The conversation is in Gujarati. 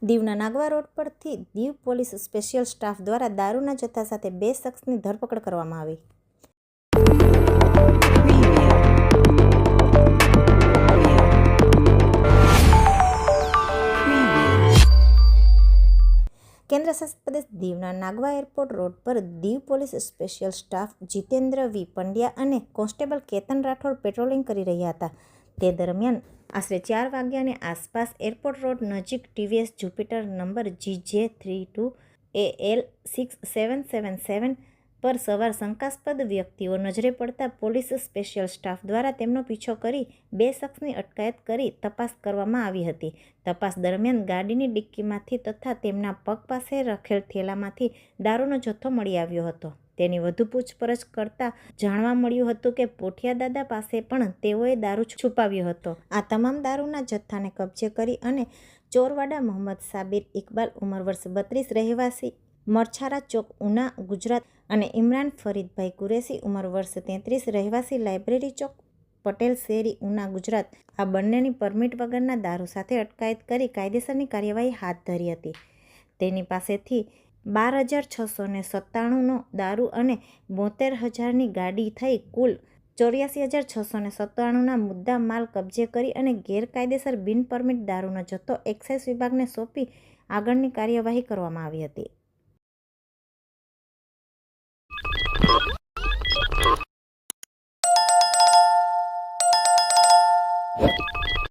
દીવના નાગવા રોડ પરથી દીવ પોલીસ સ્પેશિયલ સ્ટાફ દ્વારા દારૂના જથ્થા સાથે 2 શખ્સની ધરપકડ કરવામાં આવી। કેન્દ્ર શાસિત પ્રદેશ દીવના નાગવા એરપોર્ટ રોડ પર Diu police special staff Jitendra V Pandya અને કોન્સ્ટેબલ કેતન રાઠોડ પેટ્રોલિંગ કરી રહ્યા હતા। તે દરમિયાન આશરે 4 વાગ્યાની આસપાસ એરપોર્ટ રોડ નજીક ટીવીએસ જુપિટર નંબર GJ32AL6777 પર સવાર શંકાસ્પદ વ્યક્તિઓ નજરે પડતા પોલીસ સ્પેશિયલ સ્ટાફ દ્વારા તેમનો પીછો કરી 2 શખ્સની અટકાયત કરી તપાસ કરવામાં આવી હતી। તપાસ દરમિયાન ગાડીની ડિક્કીમાંથી તથા તેમના પગ પાસે રખેલ થેલામાંથી દારૂનો જથ્થો મળી આવ્યો હતો। તેની વધુ પૂછપરછ કરતા જાણવા મળ્યું હતું કે પોઠિયા દાદા પાસે પણ તેઓએ દારૂ છુપાવ્યો હતો। આ તમામ દારૂના જથ્થાને કબજે કરી અને ચોરવાડા મોહમ્મદ સાબિર ઇકબાલ ઉંમર વર્ષ 32 રહેવાસી મરછારા ચોક ઉના ગુજરાત અને ઇમરાન ફરીદભાઈ કુરેશી ઉંમર વર્ષ 33 રહેવાસી લાઇબ્રેરી ચોક પટેલ શેરી ઉના ગુજરાત આ બંનેની પરમિટ વગરના દારૂ સાથે અટકાયત કરી કાયદેસરની કાર્યવાહી હાથ ધરી હતી। તેની પાસેથી 12,697નો દારૂ અને 72,000ની ગાડી થઈ કુલ 84,697ના મુદ્દા માલ કબજે કરી અને ગેરકાયદેસર બિન પરમિટ દારૂનો જથ્થો એક્સાઇઝ વિભાગને સોંપી આગળની કાર્યવાહી કરવામાં આવી હતી।